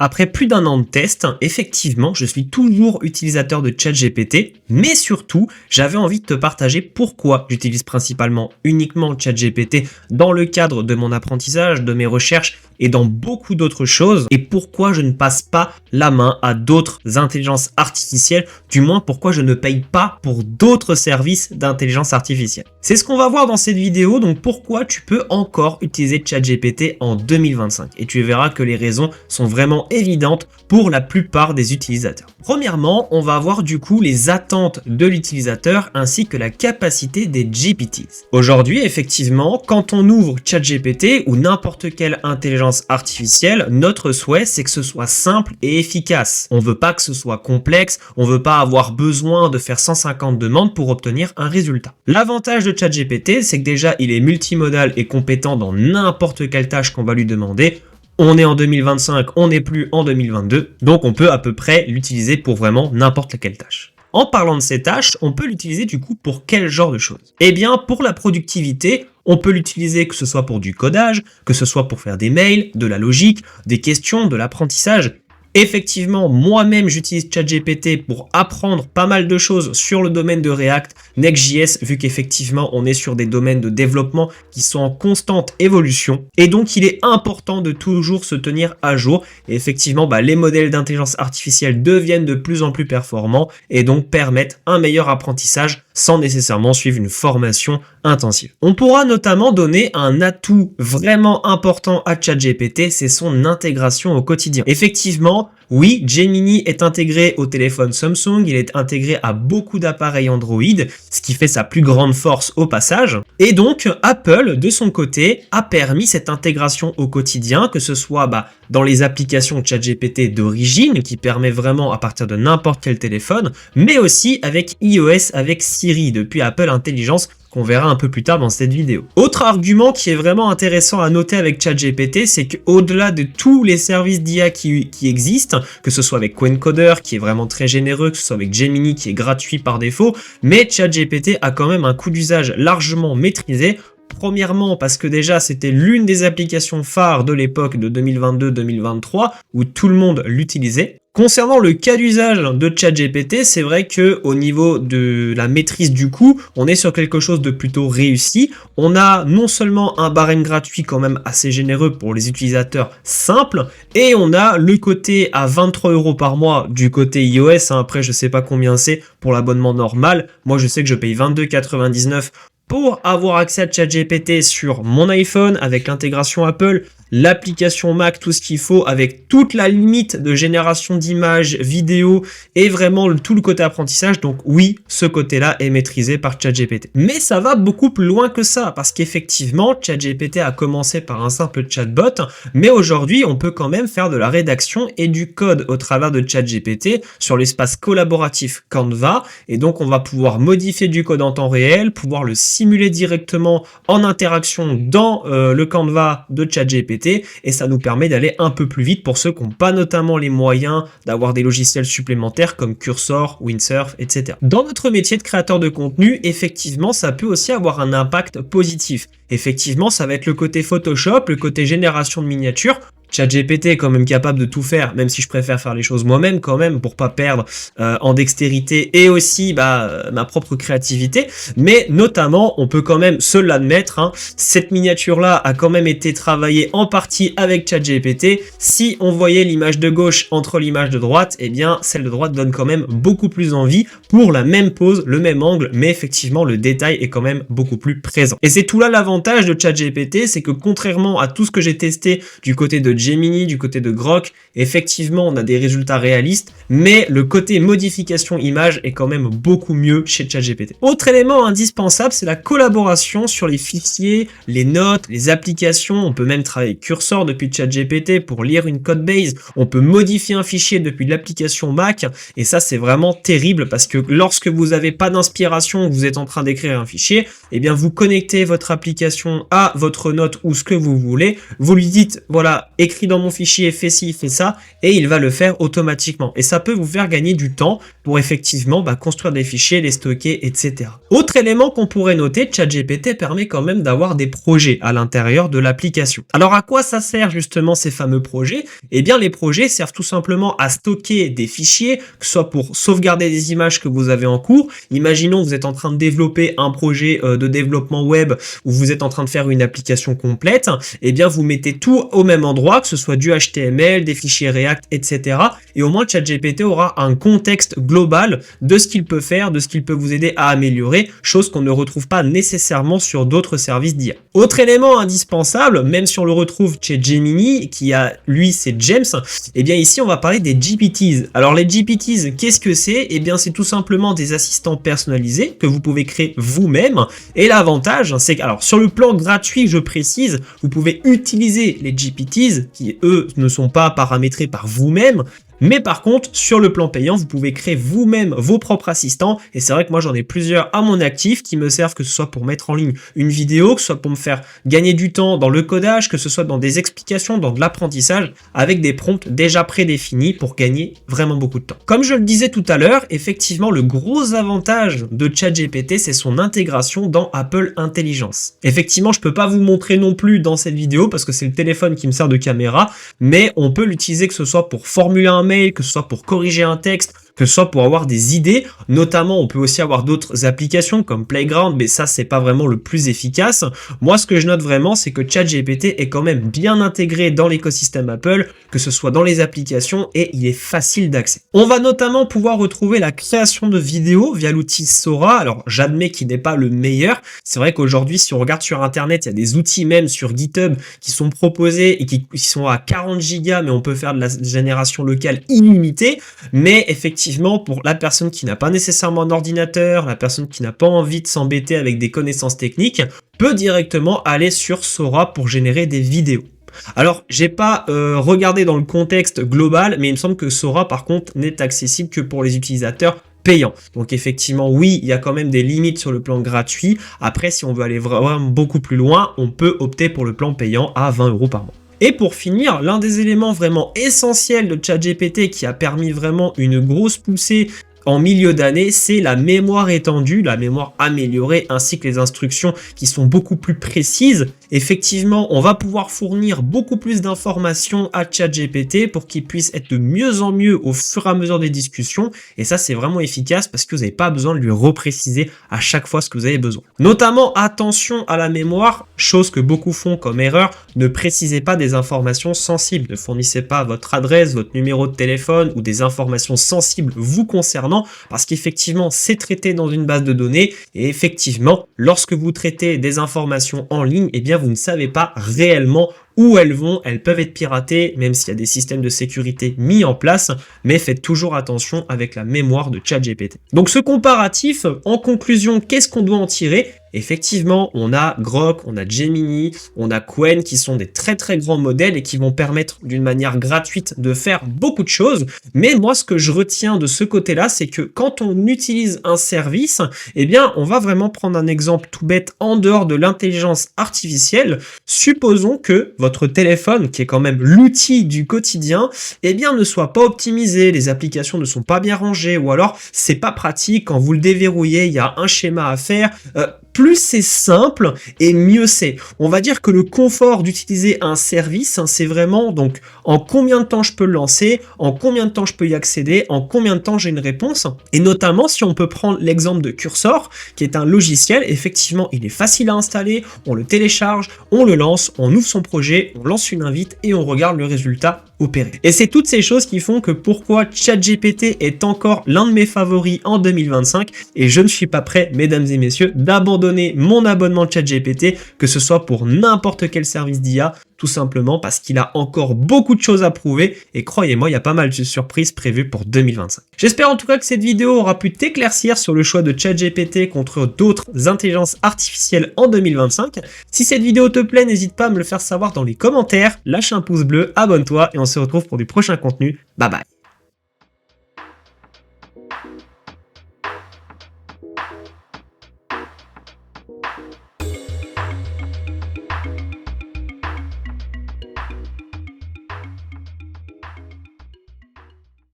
Après plus d'un an de test, effectivement, je suis toujours utilisateur de ChatGPT, mais surtout, j'avais envie de te partager pourquoi j'utilise principalement uniquement ChatGPT dans le cadre de mon apprentissage, de mes recherches et dans beaucoup d'autres choses, et pourquoi je ne passe pas la main à d'autres intelligences artificielles, du moins pourquoi je ne paye pas pour d'autres services d'intelligence artificielle. C'est ce qu'on va voir dans cette vidéo, donc pourquoi tu peux encore utiliser ChatGPT en 2025, et tu verras que les raisons sont vraiment évidentes pour la plupart des utilisateurs. Premièrement, on va voir du coup les attentes de l'utilisateur ainsi que la capacité des GPTs. Aujourd'hui, effectivement, quand on ouvre ChatGPT ou n'importe quelle intelligence artificielle, notre souhait c'est que ce soit simple et efficace. On veut pas que ce soit complexe, on veut pas avoir besoin de faire 150 demandes pour obtenir un résultat. L'avantage de ChatGPT, c'est que déjà il est multimodal et compétent dans n'importe quelle tâche qu'on va lui demander. On est en 2025, on n'est plus en 2022, donc on peut à peu près l'utiliser pour vraiment n'importe laquelle tâche. En parlant de ces tâches, on peut l'utiliser du coup pour quel genre de choses? Eh bien, pour la productivité, on peut l'utiliser que ce soit pour du codage, que ce soit pour faire des mails, de la logique, des questions, de l'apprentissage. Effectivement, moi-même, j'utilise ChatGPT pour apprendre pas mal de choses sur le domaine de React, Next.js, vu qu'effectivement, on est sur des domaines de développement qui sont en constante évolution. Et donc, il est important de toujours se tenir à jour. Et effectivement, les modèles d'intelligence artificielle deviennent de plus en plus performants et donc permettent un meilleur apprentissage sans nécessairement suivre une formation intensive. On pourra notamment donner un atout vraiment important à ChatGPT, c'est son intégration au quotidien. Effectivement, oui, Gemini est intégré au téléphone Samsung, il est intégré à beaucoup d'appareils Android, ce qui fait sa plus grande force au passage. Et donc, Apple, de son côté, a permis cette intégration au quotidien, que ce soit dans les applications ChatGPT d'origine, qui permet vraiment à partir de n'importe quel téléphone, mais aussi avec iOS, avec Siri, depuis Apple Intelligence, qu'on verra un peu plus tard dans cette vidéo. Autre argument qui est vraiment intéressant à noter avec ChatGPT, c'est qu'au-delà de tous les services d'IA qui existent, que ce soit avec Quencoder qui est vraiment très généreux, que ce soit avec Gemini qui est gratuit par défaut, mais ChatGPT a quand même un coût d'usage largement maîtrisé. Premièrement, parce que déjà, c'était l'une des applications phares de l'époque de 2022-2023 où tout le monde l'utilisait. Concernant le cas d'usage de ChatGPT, c'est vrai que au niveau de la maîtrise du coût, on est sur quelque chose de plutôt réussi. On a non seulement un barème gratuit quand même assez généreux pour les utilisateurs simples, et on a le côté à 23 € par mois du côté iOS. Après, je sais pas combien c'est pour l'abonnement normal. Moi, je sais que je paye 22,99 € pour avoir accès à ChatGPT sur mon iPhone avec l'intégration Apple, l'application Mac, tout ce qu'il faut avec toute la limite de génération d'images, vidéos et vraiment tout le côté apprentissage. Donc oui, ce côté-là est maîtrisé par ChatGPT. Mais ça va beaucoup plus loin que ça parce qu'effectivement, ChatGPT a commencé par un simple chatbot, mais aujourd'hui, on peut quand même faire de la rédaction et du code au travers de ChatGPT sur l'espace collaboratif Canva. Et donc, on va pouvoir modifier du code en temps réel, pouvoir le simuler directement en interaction dans le Canva de ChatGPT. Et ça nous permet d'aller un peu plus vite pour ceux qui n'ont pas notamment les moyens d'avoir des logiciels supplémentaires comme Cursor, Windsurf, etc. Dans notre métier de créateur de contenu, effectivement, ça peut aussi avoir un impact positif. Effectivement, ça va être le côté Photoshop, le côté génération de miniatures. ChatGPT est quand même capable de tout faire, même si je préfère faire les choses moi-même quand même pour pas perdre en dextérité et aussi ma propre créativité. Mais notamment, on peut quand même se l'admettre, cette miniature-là a quand même été travaillée en partie avec ChatGPT. Si on voyait l'image de gauche entre l'image de droite, eh bien celle de droite donne quand même beaucoup plus envie pour la même pose, le même angle, mais effectivement le détail est quand même beaucoup plus présent. Et c'est tout là l'avantage de ChatGPT, c'est que contrairement à tout ce que j'ai testé du côté de Gemini, du côté de Grok, effectivement on a des résultats réalistes, mais le côté modification image est quand même beaucoup mieux chez ChatGPT. Autre élément indispensable, c'est la collaboration sur les fichiers, les notes, les applications. On peut même travailler avec Cursor depuis ChatGPT pour lire une codebase, on peut modifier un fichier depuis l'application Mac, et ça c'est vraiment terrible parce que lorsque vous n'avez pas d'inspiration, vous êtes en train d'écrire un fichier, eh bien vous connectez votre application à votre note ou ce que vous voulez, vous lui dites voilà, écris dans mon fichier, fais ci, fais ça, et il va le faire automatiquement. Et ça peut vous faire gagner du temps pour effectivement construire des fichiers, les stocker, etc. Autre élément qu'on pourrait noter, ChatGPT permet quand même d'avoir des projets à l'intérieur de l'application. Alors à quoi ça sert justement ces fameux projets? Eh bien les projets servent tout simplement à stocker des fichiers, que ce soit pour sauvegarder des images que vous avez en cours. Imaginons que vous êtes en train de développer un projet de développement web où vous êtes en train de faire une application complète, eh bien vous mettez tout au même endroit, que ce soit du HTML, des fichiers React, etc. Et au moins ChatGPT aura un contexte global de ce qu'il peut faire, de ce qu'il peut vous aider à améliorer, chose qu'on ne retrouve pas nécessairement sur d'autres services d'IA. Autre élément indispensable, même si on le retrouve chez Gemini, qui a lui c'est James, eh bien ici on va parler des GPTs. Alors les GPTs, qu'est-ce que c'est? Eh bien c'est tout simplement des assistants personnalisés que vous pouvez créer vous-même. Et l'avantage, c'est que, alors sur le plan gratuit, je précise, vous pouvez utiliser les GPTs qui eux ne sont pas paramétrés par vous-même. Mais par contre, sur le plan payant, vous pouvez créer vous-même vos propres assistants. Et c'est vrai que moi, j'en ai plusieurs à mon actif qui me servent, que ce soit pour mettre en ligne une vidéo, que ce soit pour me faire gagner du temps dans le codage, que ce soit dans des explications, dans de l'apprentissage, avec des prompts déjà prédéfinis pour gagner vraiment beaucoup de temps. Comme je le disais tout à l'heure, effectivement, le gros avantage de ChatGPT, c'est son intégration dans Apple Intelligence. Effectivement, je peux pas vous montrer non plus dans cette vidéo parce que c'est le téléphone qui me sert de caméra, mais on peut l'utiliser que ce soit pour formuler un mail, que ce soit pour corriger un texte, que ce soit pour avoir des idées. Notamment, on peut aussi avoir d'autres applications comme Playground, mais ça, c'est pas vraiment le plus efficace. Moi, ce que je note vraiment, c'est que ChatGPT est quand même bien intégré dans l'écosystème Apple, que ce soit dans les applications, et il est facile d'accès. On va notamment pouvoir retrouver la création de vidéos via l'outil Sora. Alors, j'admets qu'il n'est pas le meilleur. C'est vrai qu'aujourd'hui, si on regarde sur Internet, il y a des outils même sur GitHub qui sont proposés et qui sont à 40 gigas, mais on peut faire de la génération locale illimitée. Mais effectivement, pour la personne qui n'a pas nécessairement un ordinateur, la personne qui n'a pas envie de s'embêter avec des connaissances techniques, peut directement aller sur Sora pour générer des vidéos. Alors, j'ai pas regardé dans le contexte global, mais il me semble que Sora, par contre, n'est accessible que pour les utilisateurs payants. Donc effectivement, oui, il y a quand même des limites sur le plan gratuit. Après, si on veut aller vraiment beaucoup plus loin, on peut opter pour le plan payant à 20 € par mois. Et pour finir, l'un des éléments vraiment essentiels de ChatGPT qui a permis vraiment une grosse poussée en milieu d'année, c'est la mémoire étendue, la mémoire améliorée, ainsi que les instructions qui sont beaucoup plus précises. Effectivement, on va pouvoir fournir beaucoup plus d'informations à ChatGPT pour qu'il puisse être de mieux en mieux au fur et à mesure des discussions. Et ça, c'est vraiment efficace parce que vous n'avez pas besoin de lui repréciser à chaque fois ce que vous avez besoin. Notamment, attention à la mémoire, chose que beaucoup font comme erreur, ne précisez pas des informations sensibles. Ne fournissez pas votre adresse, votre numéro de téléphone ou des informations sensibles vous concernant, parce qu'effectivement, c'est traité dans une base de données. Et effectivement, lorsque vous traitez des informations en ligne, eh bien, vous ne savez pas réellement où elles vont, elles peuvent être piratées, même s'il y a des systèmes de sécurité mis en place, mais faites toujours attention avec la mémoire de ChatGPT. Donc ce comparatif, en conclusion, qu'est-ce qu'on doit en tirer? Effectivement, on a Grok, on a Gemini, on a Qwen qui sont des très très grands modèles et qui vont permettre d'une manière gratuite de faire beaucoup de choses. Mais moi, ce que je retiens de ce côté-là, c'est que quand on utilise un service, eh bien, on va vraiment prendre un exemple tout bête en dehors de l'intelligence artificielle. Supposons que votre téléphone, qui est quand même l'outil du quotidien, eh bien, ne soit pas optimisé, les applications ne sont pas bien rangées, ou alors c'est pas pratique, quand vous le déverrouillez, il y a un schéma à faire. Plus c'est simple et mieux c'est. On va dire que le confort d'utiliser un service, c'est vraiment donc en combien de temps je peux le lancer, en combien de temps je peux y accéder, en combien de temps j'ai une réponse. Et notamment si on peut prendre l'exemple de Cursor, qui est un logiciel, effectivement il est facile à installer, on le télécharge, on le lance, on ouvre son projet, on lance une invite et on regarde le résultat opéré. Et c'est toutes ces choses qui font que pourquoi ChatGPT est encore l'un de mes favoris en 2025 et je ne suis pas prêt, mesdames et messieurs, d'abandonner mon abonnement ChatGPT, que ce soit pour n'importe quel service d'IA, tout simplement parce qu'il a encore beaucoup de choses à prouver et croyez-moi, il y a pas mal de surprises prévues pour 2025. J'espère en tout cas que cette vidéo aura pu t'éclaircir sur le choix de ChatGPT contre d'autres intelligences artificielles en 2025. Si cette vidéo te plaît, n'hésite pas à me le faire savoir dans les commentaires, lâche un pouce bleu, abonne-toi et on se retrouve pour du prochain contenu. Bye bye.